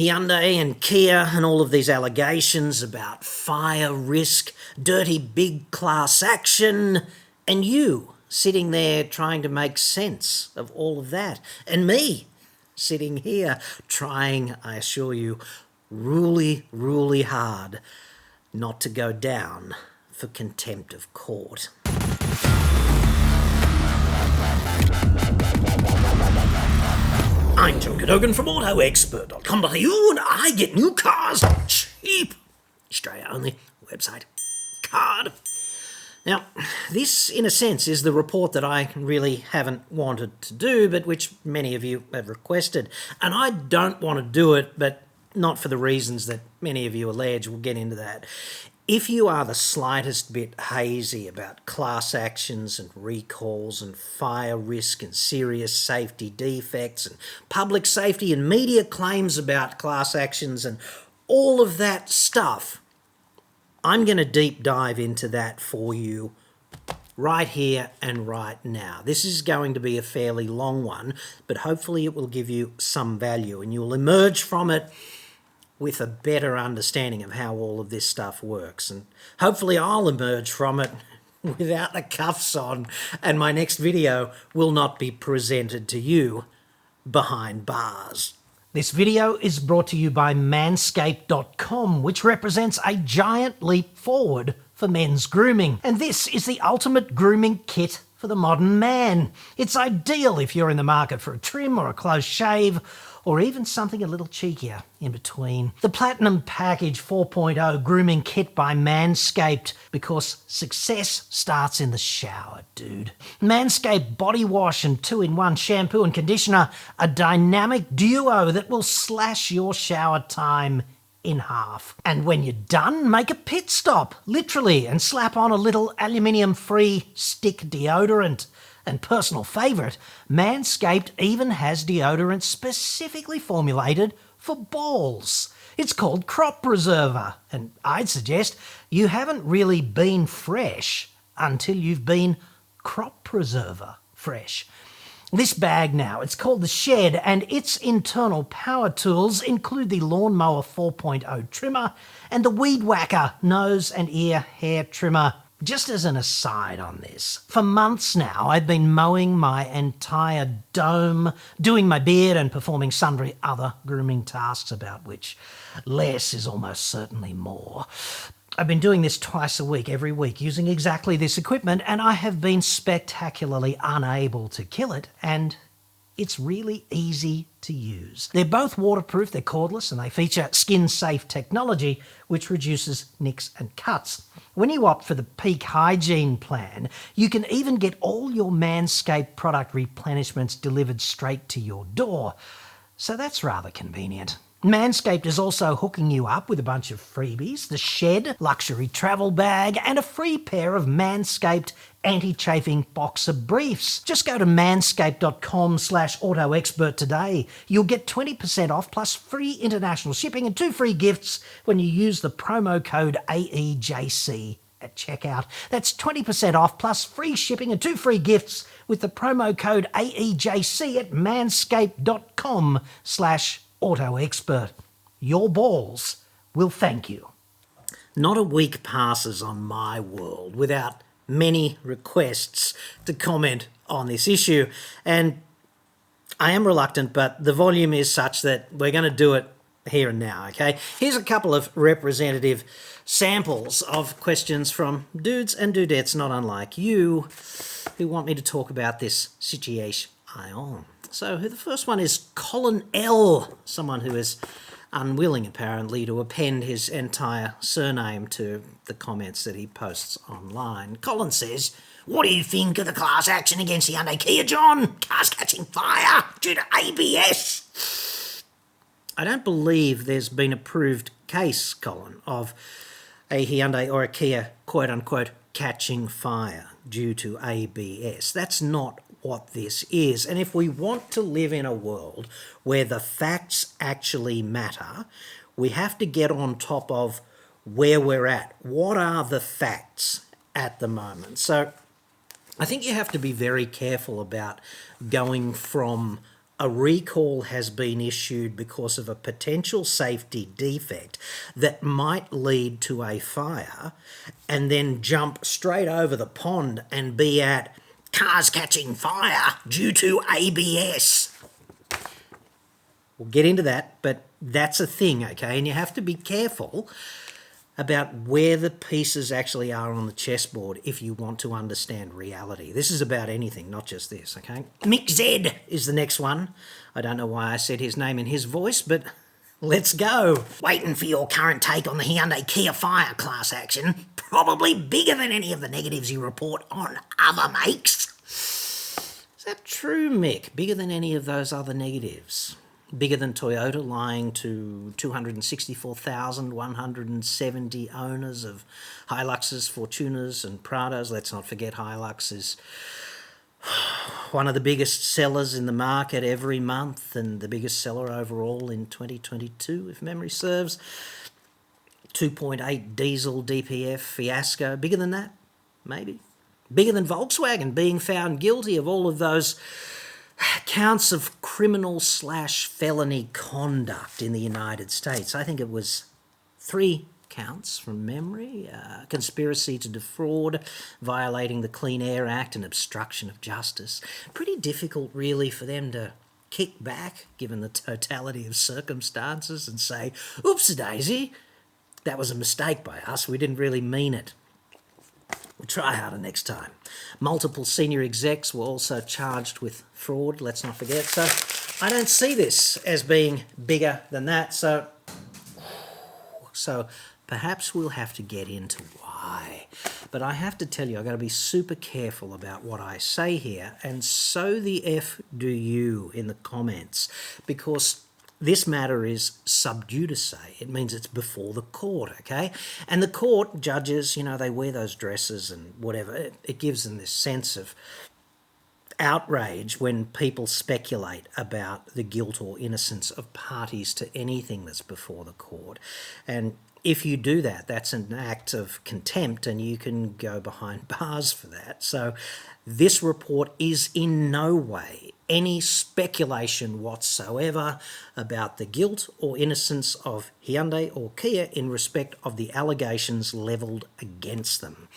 Hyundai and Kia and all of these allegations about fire risk, dirty big class action, and you sitting there trying to make sense of all of that, and me sitting here trying, I assure you, really hard not to go down for contempt of court. I'm John Cadogan from AutoExpert.com.au, and I get new cars cheap. Australia only, website, card. Now, this, in a sense, is the report that I really haven't wanted to do, but which many of you have requested. And I don't want to do it, but not for the reasons that many of you allege. We'll get into that. If you are the slightest bit hazy about class actions and recalls and fire risk and serious safety defects and public safety and media claims about class actions and all of that stuff, I'm going to deep dive into that for you right here and right now. This is going to be a fairly long one, but hopefully it will give you some value and you'll emerge from it with a better understanding of how all of this stuff works. And hopefully I'll emerge from it without the cuffs on, and my next video will not be presented to you behind bars. This video is brought to you by Manscaped.com, which represents a giant leap forward for men's grooming. And this is the ultimate grooming kit for the modern man. It's ideal if you're in the market for a trim or a close shave, or even something a little cheekier in between. The Platinum Package 4.0 grooming kit by Manscaped, because success starts in the shower, dude. Manscaped body wash and 2-in-1 shampoo and conditioner, a dynamic duo that will slash your shower time in half. And when you're done, make a pit stop, literally, and slap on a little aluminium-free stick deodorant. And personal favourite, Manscaped even has deodorant specifically formulated for balls. It's called Crop Preserver, and I'd suggest you haven't really been fresh until you've been Crop Preserver fresh. This bag now, it's called the Shed, and its internal power tools include the Lawnmower 4.0 trimmer and the Weed Whacker nose and ear hair trimmer. Just as an aside on this, for months now I've been mowing my entire dome, doing my beard and performing sundry other grooming tasks about which less is almost certainly more. I've been doing this twice a week, every week, using exactly this equipment, and I have been spectacularly unable to kill it, and it's really easy to use. They're both waterproof, they're cordless, and they feature skin-safe technology which reduces nicks and cuts. When you opt for the Peak Hygiene plan, you can even get all your Manscaped product replenishments delivered straight to your door. So that's rather convenient. Manscaped is also hooking you up with a bunch of freebies, the Shed luxury travel bag, and a free pair of Manscaped anti-chafing boxer briefs. Just go to manscaped.com/autoexpert today. You'll get 20% off plus free international shipping and 2 free gifts when you use the promo code AEJC at checkout. That's 20% off plus free shipping and 2 free gifts with the promo code AEJC at manscaped.com/autoexpert. Your balls will thank you. Not a week passes on my world without many requests to comment on this issue, and I am reluctant, but the volume is such that we're going to do it here and now, okay? Here's a couple of representative samples of questions from dudes and dudettes not unlike you who want me to talk about this situation. So the first one is Colin L., someone who is unwilling apparently to append his entire surname to the comments that he posts online. Colin says, "What do you think of the class action against the Hyundai Kia, John? Cars catching fire due to ABS." I don't believe there's been a proved case, Colin, of a Hyundai or a Kia quote-unquote catching fire due to ABS. That's not what this is. And if we want to live in a world where the facts actually matter, we have to get on top of where we're at. What are the facts at the moment? So I think you have to be very careful about going from a recall has been issued because of a potential safety defect that might lead to a fire, and then jump straight over the pond and be at cars catching fire due to ABS. We'll get into that, but that's a thing, okay? And you have to be careful about where the pieces actually are on the chessboard if you want to understand reality. This is about anything, not just this, okay? Mick Z is the next one. I don't know why I said his name in his voice, but let's go. Waiting for your current take on the Hyundai Kia Fire class action. Probably bigger than any of the negatives you report on other makes. Is that true, Mick? Bigger than any of those other negatives? Bigger than Toyota lying to 264,170 owners of Hiluxes, Fortuners and Prados. Let's not forget Hilux is one of the biggest sellers in the market every month and the biggest seller overall in 2022, if memory serves. 2.8 diesel DPF fiasco. Bigger than that? Maybe. Bigger than Volkswagen being found guilty of all of those counts of criminal/felony conduct in the United States. I think it was 3 counts from memory. Conspiracy to defraud, violating the Clean Air Act, and obstruction of justice. Pretty difficult really for them to kick back given the totality of circumstances and say, oops-a-daisy, that was a mistake by us, we didn't really mean it. We'll try harder next time. Multiple senior execs were also charged with fraud, let's not forget. So I don't see this as being bigger than that. So perhaps we'll have to get into why. But I have to tell you, I've got to be super careful about what I say here, and so the F do you in the comments, because this matter is sub judice. It means it's before the court, okay? And the court, judges, you know, they wear those dresses and whatever. It gives them this sense of outrage when people speculate about the guilt or innocence of parties to anything that's before the court. And if you do that, that's an act of contempt and you can go behind bars for that. So this report is in no way any speculation whatsoever about the guilt or innocence of Hyundai or Kia in respect of the allegations levelled against them.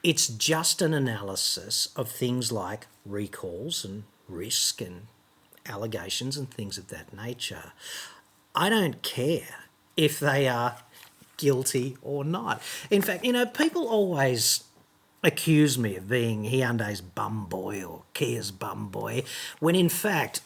It's just an analysis of things like recalls and risk and allegations and things of that nature. I don't care if they are guilty or not. In fact, you know, people always accuse me of being Hyundai's bum boy or Kia's bum boy, when in fact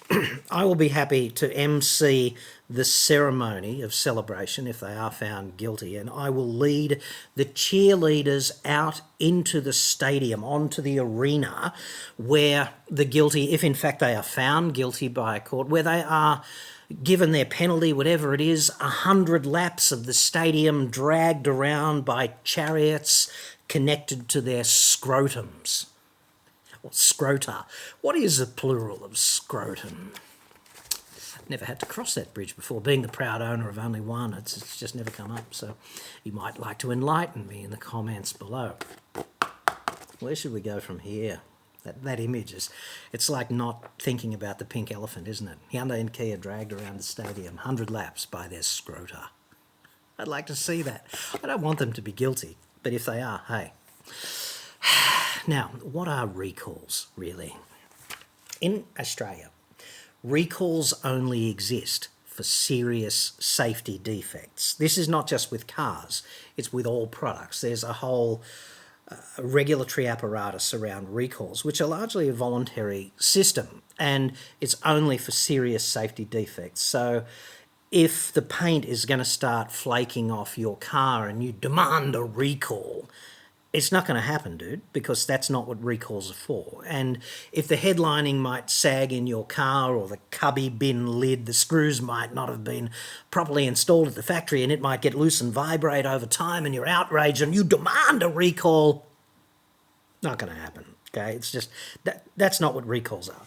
I will be happy to MC the ceremony of celebration if they are found guilty, and I will lead the cheerleaders out into the stadium, onto the arena, where the guilty, if in fact they are found guilty by a court, where they are given their penalty, whatever it is, 100 laps of the stadium dragged around by chariots connected to their scrotums. Or scrota. What is the plural of scrotum? Never had to cross that bridge before. Being the proud owner of only one, it's just never come up. So you might like to enlighten me in the comments below. Where should we go from here? That image is, it's like not thinking about the pink elephant, isn't it? Hyundai and Kia dragged around the stadium, 100 laps by their scrota. I'd like to see that. I don't want them to be guilty, but if they are, hey. Now, what are recalls, really? In Australia, recalls only exist for serious safety defects. This is not just with cars, it's with all products. There's a whole regulatory apparatus around recalls, which are largely a voluntary system, and it's only for serious safety defects. So if the paint is going to start flaking off your car and you demand a recall, it's not going to happen, dude, because that's not what recalls are for. And if the headlining might sag in your car, or the cubby bin lid, the screws might not have been properly installed at the factory and it might get loose and vibrate over time and you're outraged and you demand a recall, not going to happen, okay? It's just, that's not what recalls are.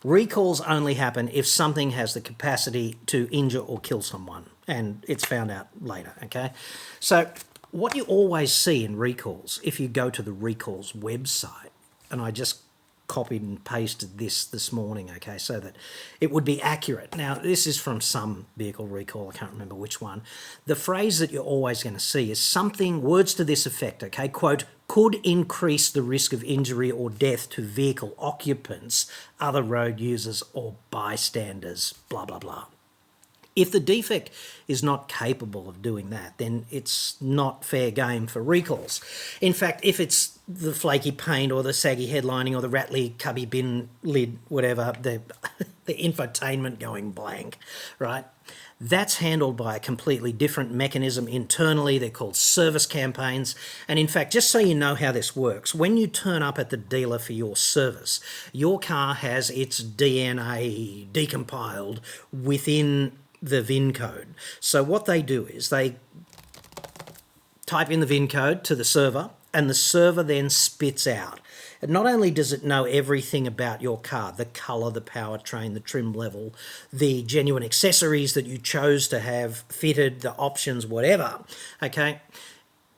Recalls only happen if something has the capacity to injure or kill someone, and it's found out later, okay? So what you always see in recalls, if you go to the recalls website, and I just copied and pasted this morning, okay, so that it would be accurate. Now, this is from some vehicle recall, I can't remember which one. The phrase that you're always going to see is something, words to this effect, okay, quote, could increase the risk of injury or death to vehicle occupants, other road users or bystanders, blah, blah, blah. If the defect is not capable of doing that, then it's not fair game for recalls. In fact, if it's the flaky paint or the saggy headlining or the rattly cubby bin lid, whatever, the infotainment going blank, right? That's handled by a completely different mechanism internally. They're called service campaigns. And in fact, just so you know how this works, when you turn up at the dealer for your service, your car has its DNA decompiled within the VIN code. So what they do is they type in the VIN code to the server, and the server then spits out. And not only does it know everything about your car, the colour, the powertrain, the trim level, the genuine accessories that you chose to have fitted, the options, whatever, okay,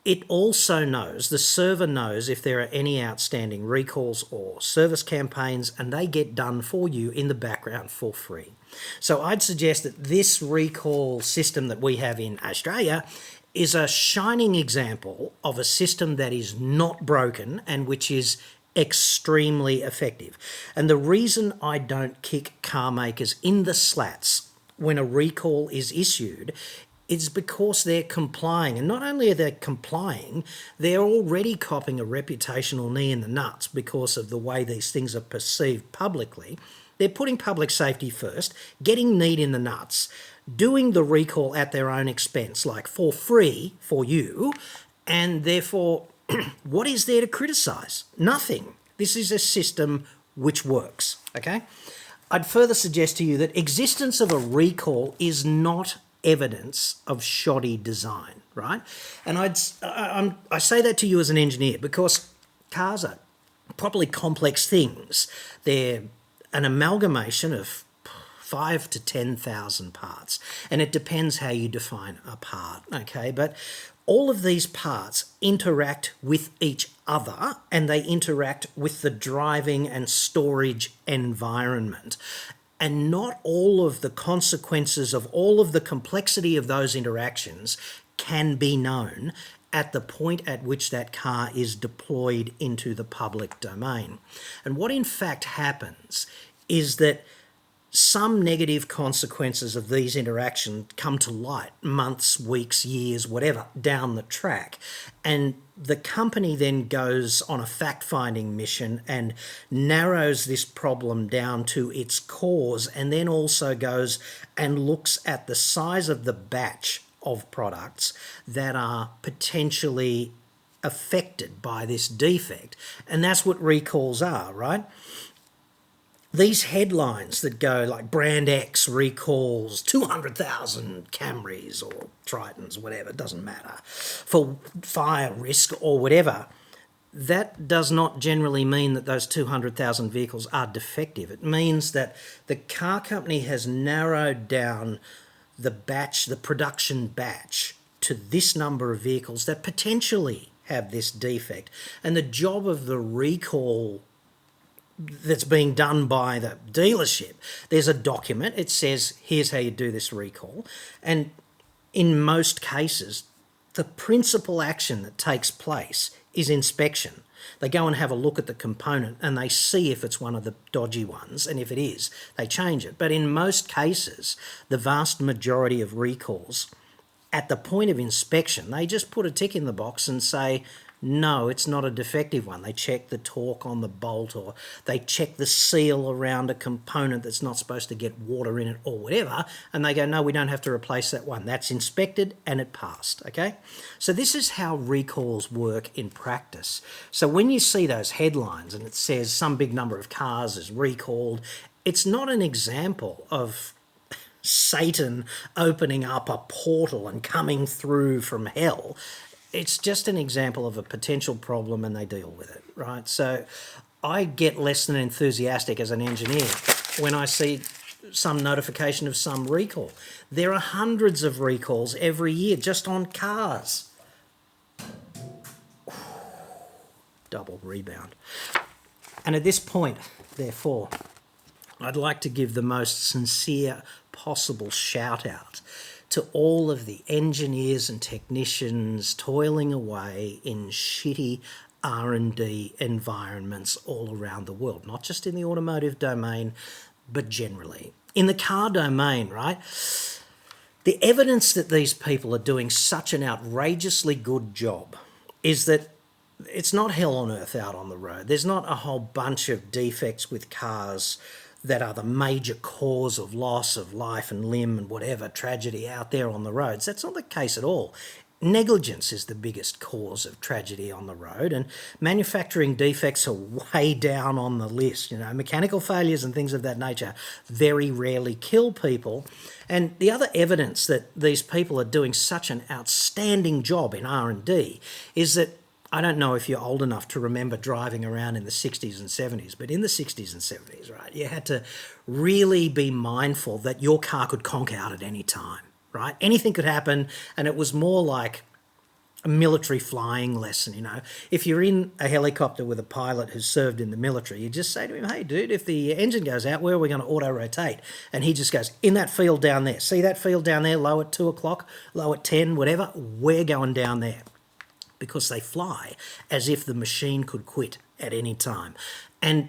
it also knows, the server knows if there are any outstanding recalls or service campaigns, and they get done for you in the background for free. So I'd suggest that this recall system that we have in Australia is a shining example of a system that is not broken and which is extremely effective. And the reason I don't kick car makers in the slats when a recall is issued is because they're complying. And not only are they complying, they're already copping a reputational knee in the nuts because of the way these things are perceived publicly. They're putting public safety first, getting kneed in the nuts, doing the recall at their own expense, like for free for you, and therefore, what is there to criticise? Nothing. This is a system which works, okay? I'd further suggest to you that existence of a recall is not evidence of shoddy design, right? And I say that to you as an engineer because cars are properly complex things. They're an amalgamation of 5,000 to 10,000 parts, and it depends how you define a part, okay? But all of these parts interact with each other, and they interact with the driving and storage environment. And not all of the consequences of all of the complexity of those interactions can be known at the point at which that car is deployed into the public domain. And what in fact happens is that some negative consequences of these interactions come to light months, weeks, years, whatever, down the track. And the company then goes on a fact-finding mission and narrows this problem down to its cause, and then also goes and looks at the size of the batch of products that are potentially affected by this defect. And that's what recalls are, right? These headlines that go like brand X recalls 200,000 Camrys or Tritons, whatever, it doesn't matter, for fire risk or whatever, that does not generally mean that those 200,000 vehicles are defective. It means that the car company has narrowed down the batch, the production batch, to this number of vehicles that potentially have this defect. And the job of the recall that's being done by the dealership, there's a document, it says, here's how you do this recall. And in most cases, the principal action that takes place is inspection. They go and have a look at the component and they see if it's one of the dodgy ones, and if it is, they change it. But in most cases, the vast majority of recalls, at the point of inspection, they just put a tick in the box and say, no, it's not a defective one. They check the torque on the bolt, or they check the seal around a component that's not supposed to get water in it or whatever, and they go, no, we don't have to replace that one. That's inspected and it passed, okay? So this is how recalls work in practice. So when you see those headlines and it says some big number of cars is recalled, it's not an example of Satan opening up a portal and coming through from hell. It's just an example of a potential problem and they deal with it, right? So I get less than enthusiastic as an engineer when I see some notification of some recall. There are hundreds of recalls every year just on cars. Double rebound. And at this point, therefore, I'd like to give the most sincere possible shout out to all of the engineers and technicians toiling away in shitty R&D environments all around the world, not just in the automotive domain, but generally. In the car domain, right? The evidence that these people are doing such an outrageously good job is that it's not hell on earth out on the road. There's not a whole bunch of defects with cars that are the major cause of loss of life and limb and whatever tragedy out there on the roads. That's not the case at all. Negligence is the biggest cause of tragedy on the road, and manufacturing defects are way down on the list. You know, mechanical failures and things of that nature very rarely kill people. And the other evidence that these people are doing such an outstanding job in R&D is that, I don't know if you're old enough to remember driving around in the 60s and 70s, but in the 60s and 70s, right, you had to really be mindful that your car could conk out at any time, right? Anything could happen, and it was more like a military flying lesson, you know. If you're in a helicopter with a pilot who's served in the military, you just say to him, hey, dude, if the engine goes out, where are we going to auto-rotate? And he just goes, in that field down there. See that field down there, low at 2 o'clock, low at 10, whatever? We're going down there. Because they fly as if the machine could quit at any time. And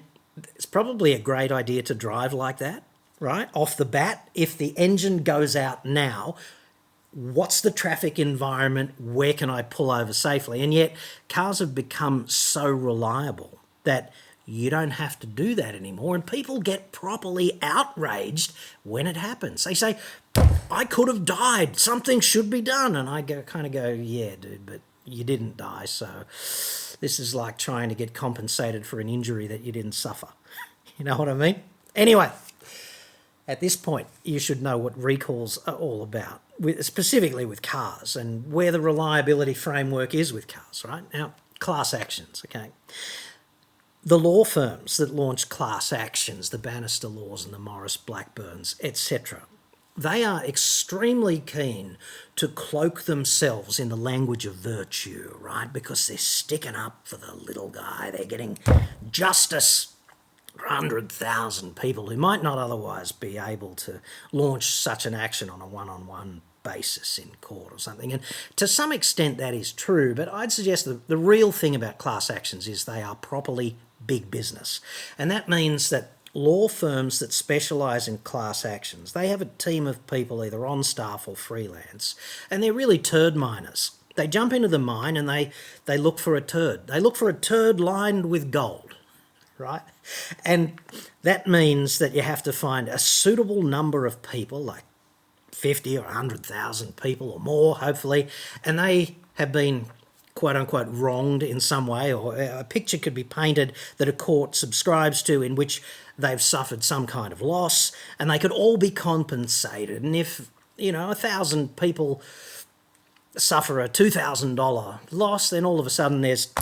it's probably a great idea to drive like that, right? Off the bat, if the engine goes out now, what's the traffic environment? Where can I pull over safely? And yet cars have become so reliable that you don't have to do that anymore. And people get properly outraged when it happens. They say, I could have died. Something should be done. And I kind of go, yeah, dude, but you didn't die, so this is like trying to get compensated for an injury that you didn't suffer. You know what I mean? Anyway, at this point, you should know what recalls are all about, specifically with cars and where the reliability framework is with cars, right? Now, class actions, okay? The law firms that launch class actions, the Bannister Laws and the Morris Blackburns, etc., they are extremely keen to cloak themselves in the language of virtue, right? Because they're sticking up for the little guy. They're getting justice for 100,000 people who might not otherwise be able to launch such an action on a one-on-one basis in court or something. And to some extent that is true, but I'd suggest that the real thing about class actions is they are properly big business. And that means that law firms that specialise in class actions, they have a team of people either on staff or freelance, and they're really turd miners. They jump into the mine and they look for a turd. They look for a turd lined with gold, right? And that means that you have to find a suitable number of people, like 50 or 100,000 people or more, hopefully, and they have been quote-unquote wronged in some way, or a picture could be painted that a court subscribes to in which they've suffered some kind of loss, and they could all be compensated. And if, 1,000 people suffer a $2,000 loss, then all of a sudden there's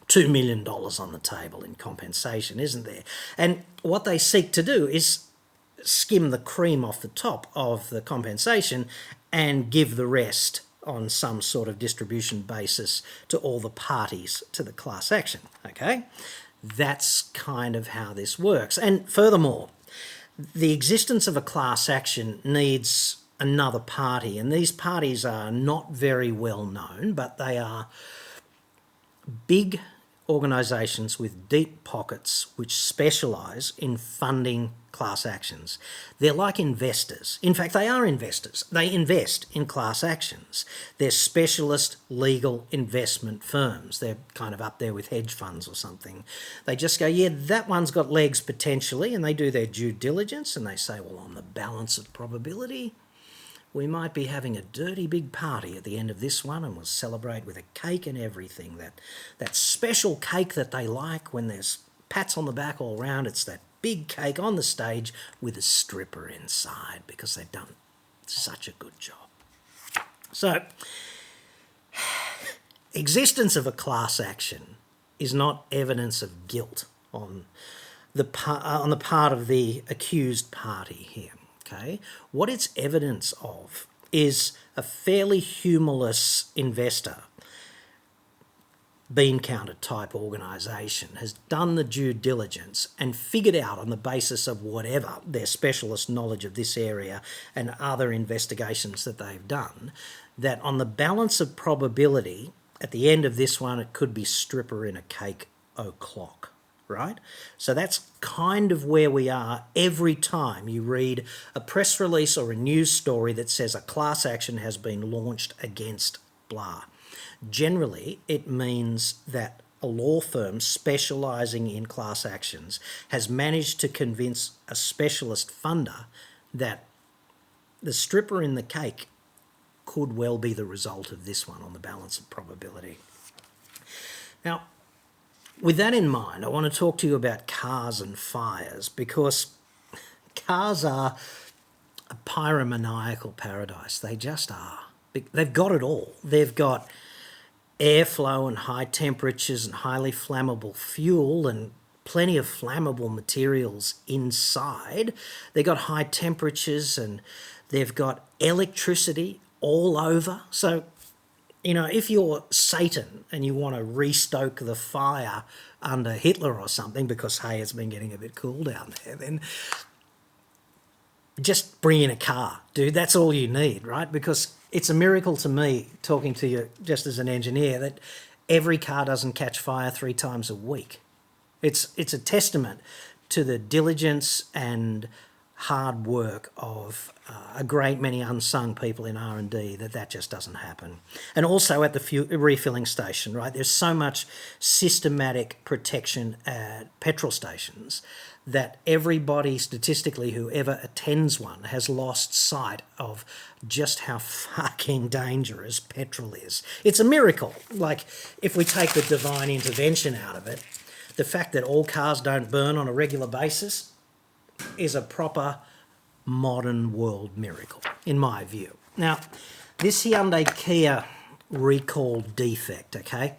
$2 million on the table in compensation, isn't there? And what they seek to do is skim the cream off the top of the compensation and give the rest on some sort of distribution basis to all the parties to the class action, okay? That's kind of how this works. And furthermore, the existence of a class action needs another party, and these parties are not very well known, but they are big organisations with deep pockets which specialise in funding class actions. They're like investors. In fact, they are investors. They invest in class actions. They're specialist legal investment firms. They're kind of up there with hedge funds or something. They just go, yeah, that one's got legs potentially, and they do their due diligence and they say, well, on the balance of probability, we might be having a dirty big party at the end of this one, and we'll celebrate with a cake and everything. That special cake that they like when there's pats on the back all round. It's that big cake on the stage with a stripper inside because they've done such a good job. So, existence of a class action is not evidence of guilt on the part of the accused party here. Okay? What it's evidence of is a fairly humorless investor bean counter type organisation has done the due diligence and figured out on the basis of whatever their specialist knowledge of this area and other investigations that they've done, that on the balance of probability, at the end of this one, it could be stripper in a cake o'clock, right? So that's kind of where we are every time you read a press release or a news story that says a class action has been launched against blah. Generally, it means that a law firm specialising in class actions has managed to convince a specialist funder that the stripper in the cake could well be the result of this one on the balance of probability. Now, with that in mind, I want to talk to you about cars and fires, because cars are a pyromaniacal paradise. They just are. They've got it all. They've got airflow and high temperatures and highly flammable fuel and plenty of flammable materials inside. They've got high temperatures and they've got electricity all over. So, you know, if you're Satan and you want to restoke the fire under Hitler or something because, hey, it's been getting a bit cool down there, then just bring in a car, dude. That's all you need, right? Because it's a miracle to me, talking to you just as an engineer, that every car doesn't catch fire 3 times a week. It's a testament to the diligence and hard work of a great many unsung people in R&D that just doesn't happen. And also at the refilling station, right? There's so much systematic protection at petrol stations that everybody statistically who ever attends one has lost sight of just how fucking dangerous petrol is. It's a miracle. Like, if we take the divine intervention out of it, the fact that all cars don't burn on a regular basis is a proper modern world miracle, in my view. Now, this Hyundai Kia recall defect, okay?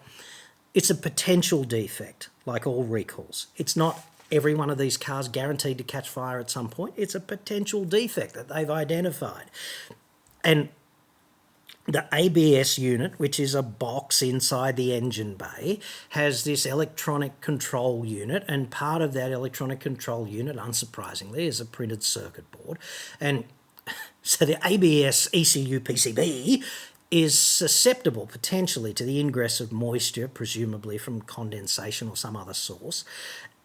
It's a potential defect, like all recalls. It's not every one of these cars guaranteed to catch fire at some point. It's a potential defect that they've identified. And the ABS unit, which is a box inside the engine bay, has this electronic control unit, and part of that electronic control unit, unsurprisingly, is a printed circuit board. And so the ABS ECU PCB is susceptible potentially to the ingress of moisture, presumably from condensation or some other source.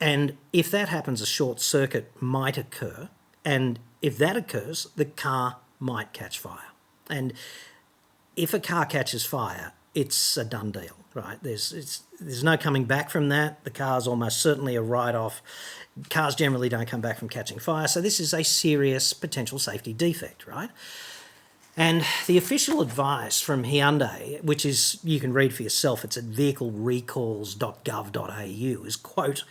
And if that happens, a short circuit might occur. And if that occurs, the car might catch fire. And if a car catches fire, it's a done deal, right? There's no coming back from that. The car's almost certainly a write-off. Cars generally don't come back from catching fire, so this is a serious potential safety defect, right? And the official advice from Hyundai, which is, you can read for yourself, it's at vehiclerecalls.gov.au, is, quote,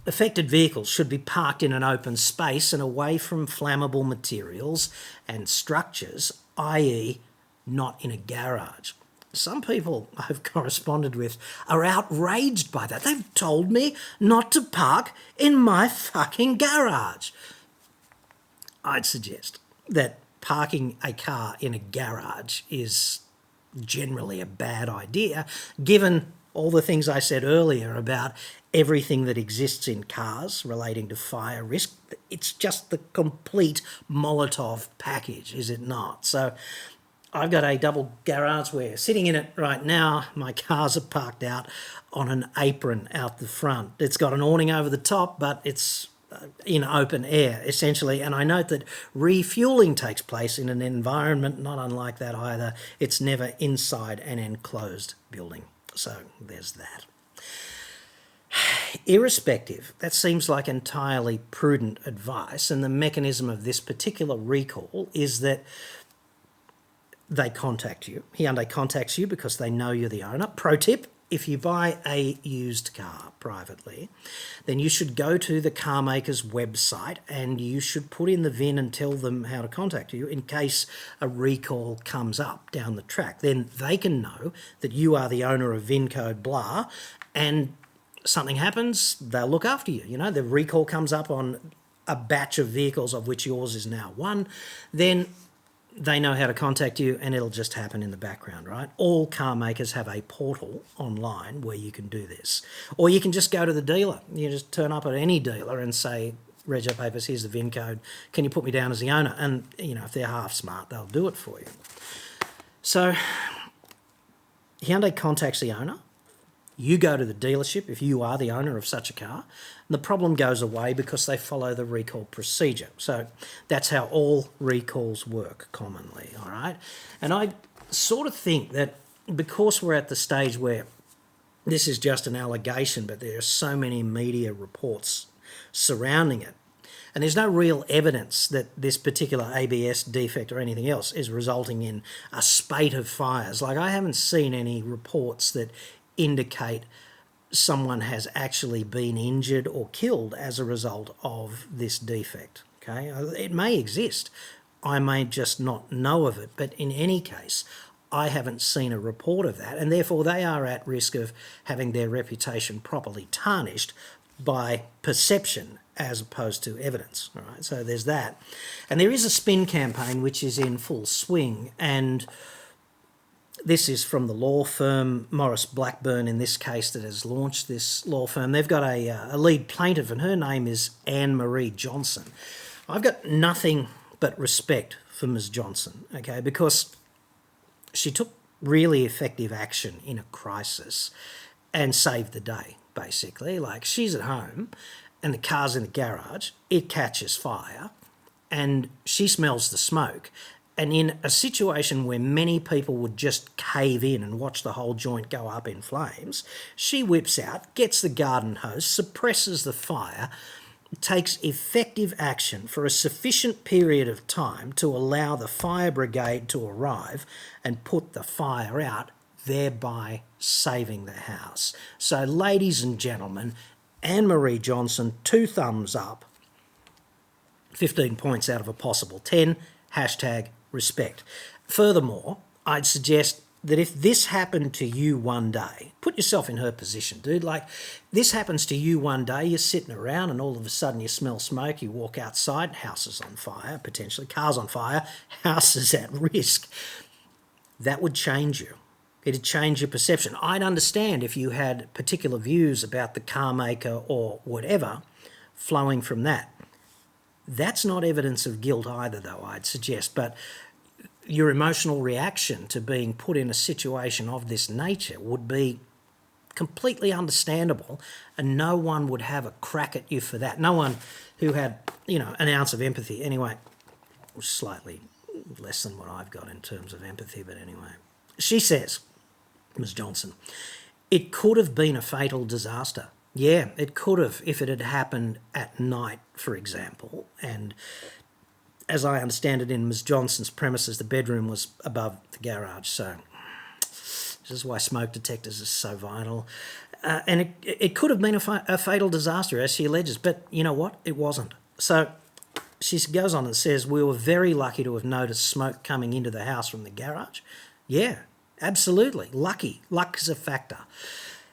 affected vehicles should be parked in an open space and away from flammable materials and structures, i.e., not in a garage. Some people I've corresponded with are outraged by that. They've told me not to park in my fucking garage. I'd suggest that parking a car in a garage is generally a bad idea, given all the things I said earlier about everything that exists in cars relating to fire risk. It's just the complete Molotov package, is it not? So I've got a double garage. We're sitting in it right now. My cars are parked out on an apron out the front. It's got an awning over the top, but it's in open air, essentially. And I note that refueling takes place in an environment not unlike that either. It's never inside an enclosed building. So there's that. Irrespective, that seems like entirely prudent advice. And the mechanism of this particular recall is that they contact you. Hyundai contacts you because they know you're the owner. Pro tip, if you buy a used car privately, then you should go to the car maker's website and you should put in the VIN and tell them how to contact you in case a recall comes up down the track. Then they can know that you are the owner of VIN code blah, and something happens, they'll look after you. You know, the recall comes up on a batch of vehicles of which yours is now one, then they know how to contact you and it'll just happen in the background, right? All car makers have a portal online where you can do this. Or you can just go to the dealer. You just turn up at any dealer and say, Rego Papers, here's the VIN code. Can you put me down as the owner? And, if they're half smart, they'll do it for you. So Hyundai contacts the owner. You go to the dealership if you are the owner of such a car, and the problem goes away because they follow the recall procedure. So that's how all recalls work commonly, all right? And I sort of think that because we're at the stage where this is just an allegation, but there are so many media reports surrounding it, and there's no real evidence that this particular ABS defect or anything else is resulting in a spate of fires. Like, I haven't seen any reports that indicate someone has actually been injured or killed as a result of this defect. Okay, it may exist. I may just not know of it, but in any case, I haven't seen a report of that, and therefore they are at risk of having their reputation properly tarnished by perception as opposed to evidence. All right, so there's that. And there is a spin campaign which is in full swing, and this is from the law firm Morris Blackburn, in this case, that has launched this law firm. They've got a lead plaintiff, and her name is Anne-Marie Johnson. I've got nothing but respect for Ms. Johnson, okay, because she took really effective action in a crisis and saved the day, basically. Like, she's at home and the car's in the garage, it catches fire, and she smells the smoke. And in a situation where many people would just cave in and watch the whole joint go up in flames, she whips out, gets the garden hose, suppresses the fire, takes effective action for a sufficient period of time to allow the fire brigade to arrive and put the fire out, thereby saving the house. So, ladies and gentlemen, Anne-Marie Johnson, 2 thumbs up, 15 points out of a possible 10, hashtag respect. Furthermore, I'd suggest that if this happened to you one day, put yourself in her position, dude. Like, this happens to you one day, you're sitting around and all of a sudden you smell smoke, you walk outside, house is on fire, potentially, car's on fire, house is at risk. That would change you. It'd change your perception. I'd understand if you had particular views about the car maker or whatever flowing from that. That's not evidence of guilt either, though, I'd suggest. But your emotional reaction to being put in a situation of this nature would be completely understandable, and no one would have a crack at you for that. No one who had, an ounce of empathy. Anyway, slightly less than what I've got in terms of empathy, but anyway. She says, Ms. Johnson, it could have been a fatal disaster. Yeah, it could have if it had happened at night, for example. And as I understand it, in Ms. Johnson's premises, the bedroom was above the garage. So this is why smoke detectors are so vital. And it could have been a fatal disaster, as she alleges. But you know what? It wasn't. So she goes on and says, we were very lucky to have noticed smoke coming into the house from the garage. Yeah, absolutely. Lucky. Luck is a factor.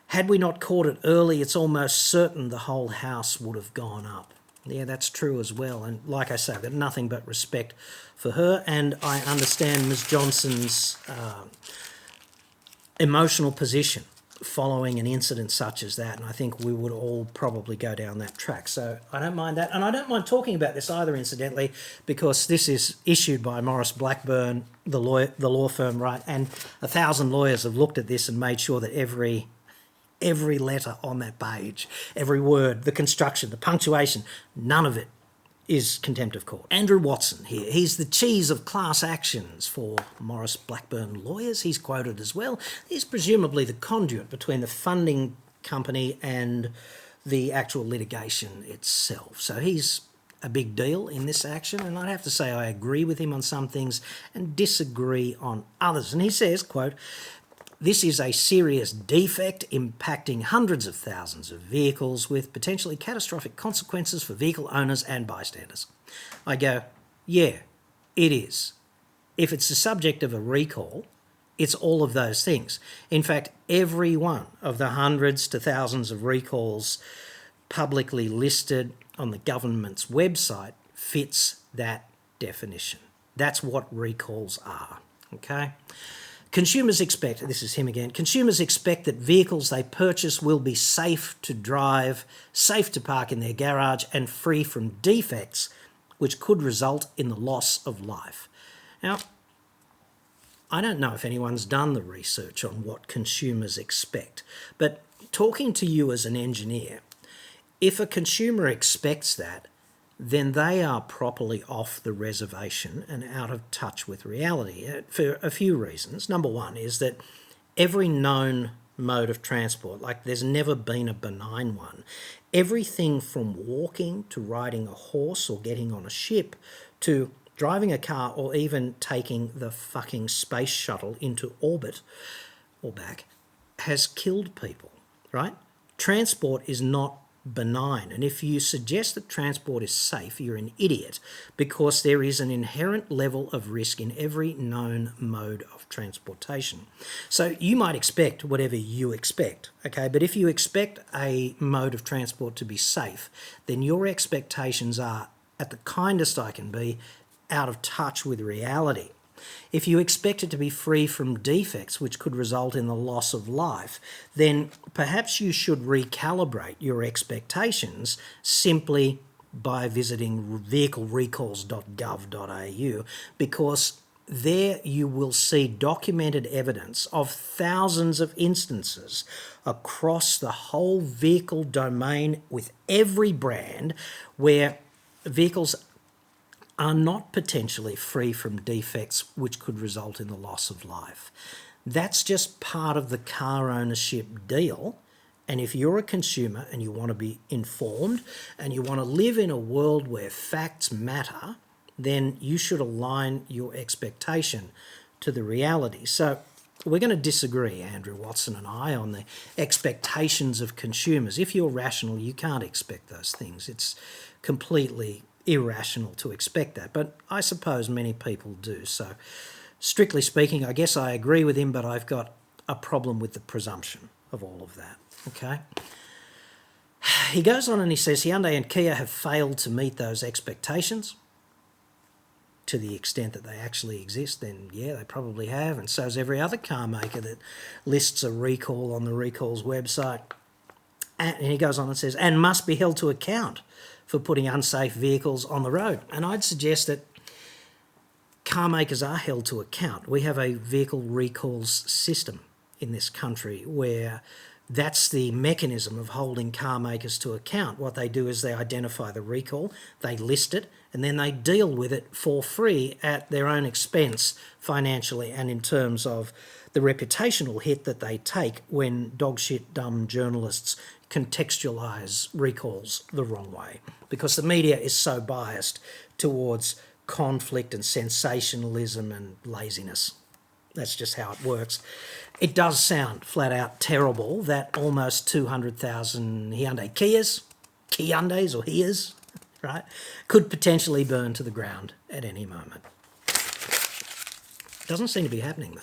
Had we not caught it early, it's almost certain the whole house would have gone up. Yeah, that's true as well. And like I say, I've got nothing but respect for her, and I understand Ms. Johnson's emotional position following an incident such as that, and I think we would all probably go down that track. So I don't mind that, and I don't mind talking about this either, incidentally, because this is issued by Morris Blackburn, the law firm, right? And 1,000 lawyers have looked at this and made sure that every letter on that page, every word, the construction, the punctuation, none of it is contempt of court. Andrew Watson here, he's the cheese of class actions for Morris Blackburn lawyers. He's quoted as well. He's presumably the conduit between the funding company and the actual litigation itself. So he's a big deal in this action, and I'd have to say I agree with him on some things and disagree on others. And he says, quote, this is a serious defect impacting hundreds of thousands of vehicles with potentially catastrophic consequences for vehicle owners and bystanders. I go, yeah, it is. If it's the subject of a recall, it's all of those things. In fact, every one of the hundreds to thousands of recalls publicly listed on the government's website fits that definition. That's what recalls are, okay? Consumers expect, this is him again, consumers expect that vehicles they purchase will be safe to drive, safe to park in their garage, and free from defects which could result in the loss of life. Now, I don't know if anyone's done the research on what consumers expect, but talking to you as an engineer, if a consumer expects that, then they are properly off the reservation and out of touch with reality for a few reasons. Number one is that every known mode of transport, like there's never been a benign one, everything from walking to riding a horse or getting on a ship to driving a car or even taking the fucking space shuttle into orbit or back, has killed people, right? Transport is not benign. And if you suggest that transport is safe, you're an idiot, because there is an inherent level of risk in every known mode of transportation. So you might expect whatever you expect, okay? But if you expect a mode of transport to be safe, then your expectations are, at the kindest I can be, out of touch with reality. If you expect it to be free from defects which could result in the loss of life, then perhaps you should recalibrate your expectations simply by visiting vehiclerecalls.gov.au, because there you will see documented evidence of thousands of instances across the whole vehicle domain with every brand where vehicles are not potentially free from defects which could result in the loss of life. That's just part of the car ownership deal. And if you're a consumer and you want to be informed and you want to live in a world where facts matter, then you should align your expectation to the reality. So we're going to disagree, Andrew Watson and I, on the expectations of consumers. If you're rational, you can't expect those things. It's completely irrational to expect that, but I suppose many people do. So strictly speaking, I guess I agree with him, but I've got a problem with the presumption of all of that, okay? He goes on and he says Hyundai and Kia have failed to meet those expectations. To the extent that they actually exist, then yeah, they probably have, and so is every other car maker that lists a recall on the recalls website. And he goes on and says, and must be held to account for putting unsafe vehicles on the road. And I'd suggest that car makers are held to account. We have a vehicle recalls system in this country where that's the mechanism of holding car makers to account. What they do is they identify the recall, they list it, and then they deal with it for free at their own expense financially and in terms of the reputational hit that they take when dogshit dumb journalists contextualise recalls the wrong way, because the media is so biased towards conflict and sensationalism and laziness. That's just how it works. It does sound flat out terrible that almost 200,000 Hyundai Hyundais or Hias, right, could potentially burn to the ground at any moment. Doesn't seem to be happening though.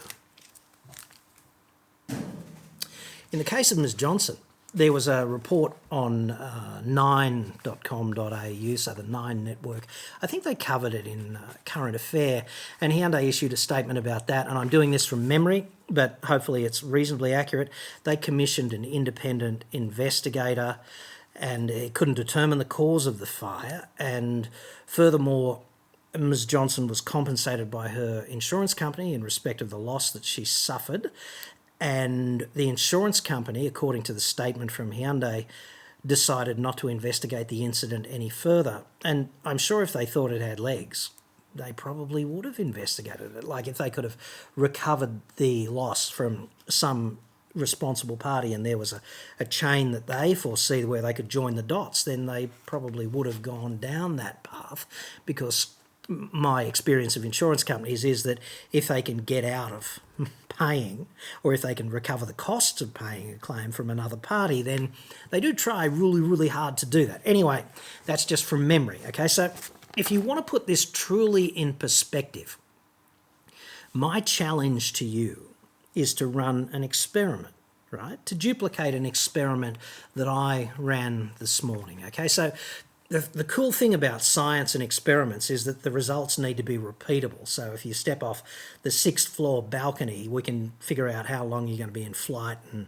In the case of Ms. Johnson, there was a report on 9.com.au, so the Nine Network. I think they covered it in Current Affair, and Hyundai issued a statement about that, and I'm doing this from memory, but hopefully it's reasonably accurate. They commissioned an independent investigator, and it couldn't determine the cause of the fire, and furthermore, Ms. Johnson was compensated by her insurance company in respect of the loss that she suffered, and the insurance company, according to the statement from Hyundai, decided not to investigate the incident any further. And I'm sure if they thought it had legs, they probably would have investigated it. Like if they could have recovered the loss from some responsible party and there was a chain that they foresee where they could join the dots, then they probably would have gone down that path, because my experience of insurance companies is that if they can get out of paying, or if they can recover the costs of paying a claim from another party, then they do try really, really hard to do that. Anyway, that's just from memory, okay? So if you want to put this truly in perspective, my challenge to you is to run an experiment, right? To duplicate an experiment that I ran this morning, okay? So the cool thing about science and experiments is that the results need to be repeatable. So if you step off the 6th floor balcony, we can figure out how long you're going to be in flight and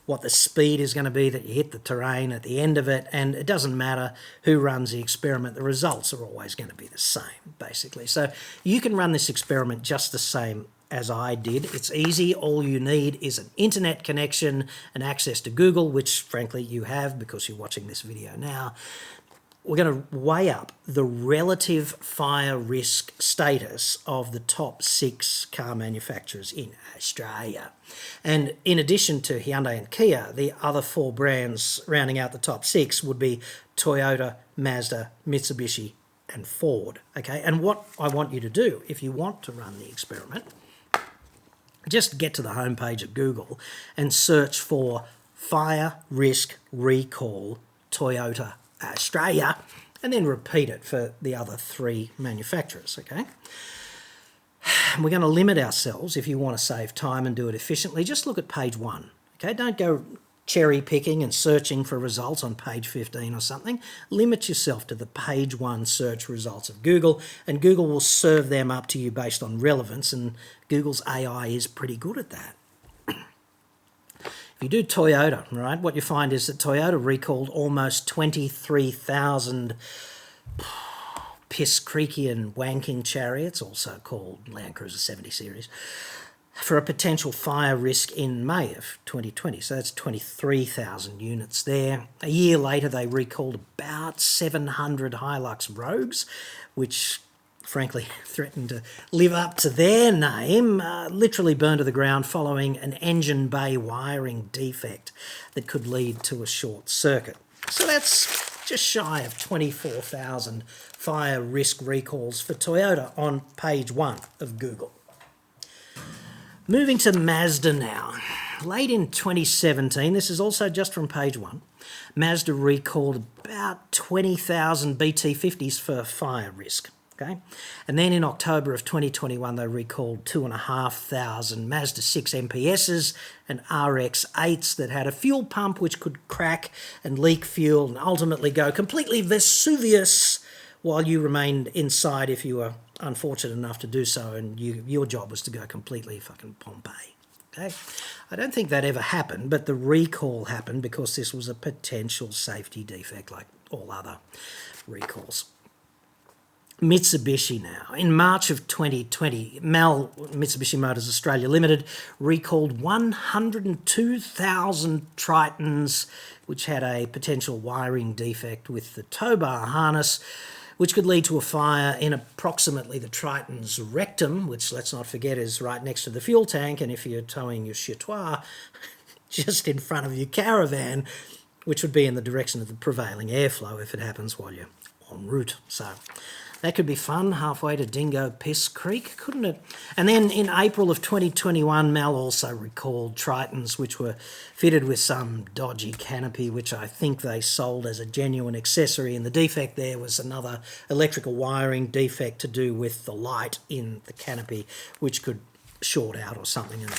what the speed is going to be that you hit the terrain at the end of it. And it doesn't matter who runs the experiment, the results are always going to be the same, basically. So you can run this experiment just the same as I did. It's easy. All you need is an internet connection and access to Google, which frankly you have because you're watching this video now. We're going to weigh up the relative fire risk status of the top 6 car manufacturers in Australia. And in addition to Hyundai and Kia, the other 4 brands rounding out the top 6 would be Toyota, Mazda, Mitsubishi and Ford. Okay, and what I want you to do, if you want to run the experiment, just get to the homepage of Google and search for Fire Risk Recall Toyota Australia, and then repeat it for the other 3 manufacturers, okay? We're going to limit ourselves, if you want to save time and do it efficiently, just look at page 1, okay? Don't go cherry picking and searching for results on page 15 or something. Limit yourself to the page 1 search results of Google, and Google will serve them up to you based on relevance, and Google's AI is pretty good at that. If you do Toyota, right, what you find is that Toyota recalled almost 23,000 piss, creaky and wanking chariots, also called Land Cruiser 70 series, for a potential fire risk in May of 2020. So that's 23,000 units there. A year later, they recalled about 700 Hilux Rogues, which frankly threatened to live up to their name, literally burned to the ground following an engine bay wiring defect that could lead to a short circuit. So that's just shy of 24,000 fire risk recalls for Toyota on page 1 of Google. Moving to Mazda now. Late in 2017, this is also just from page 1, Mazda recalled about 20,000 BT50s for fire risk. Okay, and then in October of 2021, they recalled 2,500 Mazda 6 MPSs and RX-8s that had a fuel pump which could crack and leak fuel and ultimately go completely Vesuvius while you remained inside if you were unfortunate enough to do so, and your job was to go completely fucking Pompeii. Okay, I don't think that ever happened, but the recall happened because this was a potential safety defect like all other recalls. Mitsubishi now. In March of 2020, Mitsubishi Motors Australia Limited recalled 102,000 Tritons, which had a potential wiring defect with the tow bar harness, which could lead to a fire in approximately the Triton's rectum, which, let's not forget, is right next to the fuel tank, and if you're towing your Chatois, just in front of your caravan, which would be in the direction of the prevailing airflow if it happens while you're en route. So that could be fun, halfway to Dingo Piss Creek, couldn't it? And then in April of 2021, Mal also recalled Tritons, which were fitted with some dodgy canopy, which I think they sold as a genuine accessory, and the defect there was another electrical wiring defect to do with the light in the canopy, which could short out or something and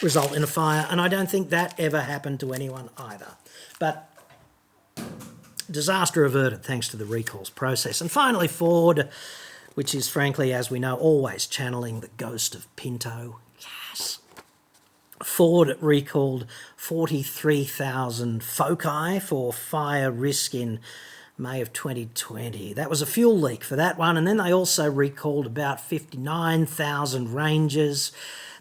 result in a fire, and I don't think that ever happened to anyone either. But disaster averted thanks to the recalls process. And finally, Ford, which is frankly, as we know, always channeling the ghost of Pinto. Yes. Ford recalled 43,000 Foci for fire risk in May of 2020. That was a fuel leak for that one. And then they also recalled about 59,000 Rangers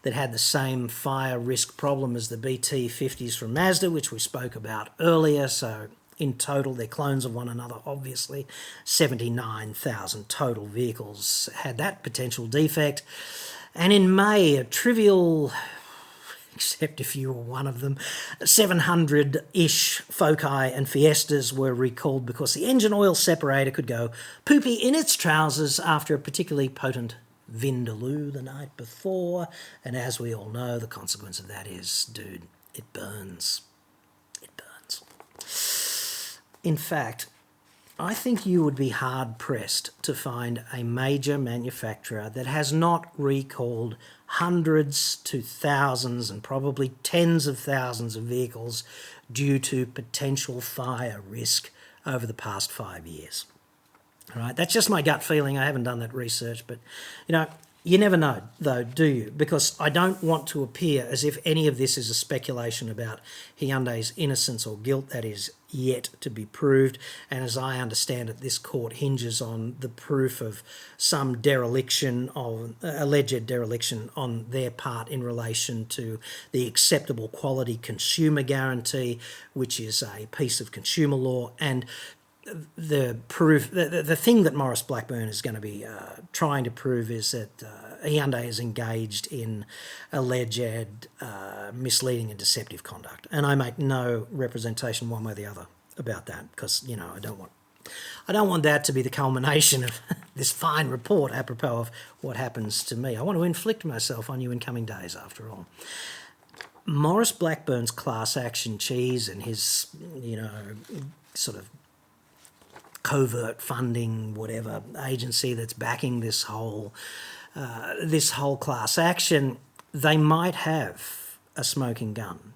that had the same fire risk problem as the BT50s from Mazda, which we spoke about earlier. So in total, they're clones of one another, obviously. 79,000 total vehicles had that potential defect. And in May, a trivial, except if you were one of them, 700-ish Foci and Fiestas were recalled because the engine oil separator could go poopy in its trousers after a particularly potent Vindaloo the night before. And as we all know, the consequence of that is, dude, it burns. It burns. In fact, I think you would be hard-pressed to find a major manufacturer that has not recalled hundreds to thousands and probably tens of thousands of vehicles due to potential fire risk over the past 5 years. All right, that's just my gut feeling. I haven't done that research, but you never know, though, do you? Because I don't want to appear as if any of this is a speculation about Hyundai's innocence or guilt. That is yet to be proved. And as I understand it, this court hinges on the proof of some alleged dereliction on their part in relation to the acceptable quality consumer guarantee, which is a piece of consumer law, and the proof, the thing that Maurice Blackburn is going to be trying to prove is that Hyundai is engaged in alleged misleading and deceptive conduct. And I make no representation one way or the other about that, because I don't want that to be the culmination of this fine report apropos of what happens to me. I want to inflict myself on you in coming days, after all. Maurice Blackburn's class action cheese and his, sort of covert funding, whatever agency that's backing this whole class action, they might have a smoking gun.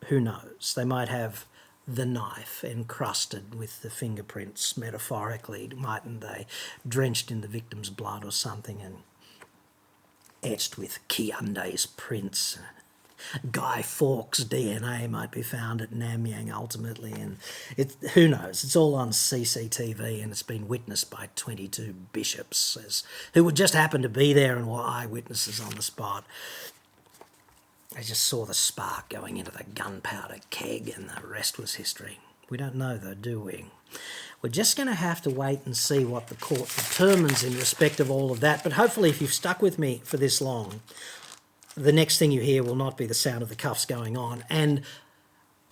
Who knows? They might have the knife encrusted with the fingerprints, metaphorically, mightn't they? Drenched in the victim's blood or something and etched with Hyundai's prints. Guy Fawkes' DNA might be found at Namyang ultimately, and who knows? It's all on CCTV, and it's been witnessed by 22 bishops who would just happen to be there and were eyewitnesses on the spot. I just saw the spark going into the gunpowder keg, and the rest was history. We don't know, though, do we? We're just going to have to wait and see what the court determines in respect of all of that. But hopefully, if you've stuck with me for this long, the next thing you hear will not be the sound of the cuffs going on. And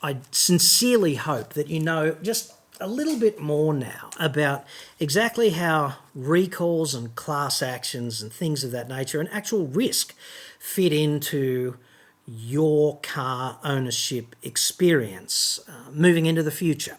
I sincerely hope that you know just a little bit more now about exactly how recalls and class actions and things of that nature and actual risk fit into your car ownership experience moving into the future.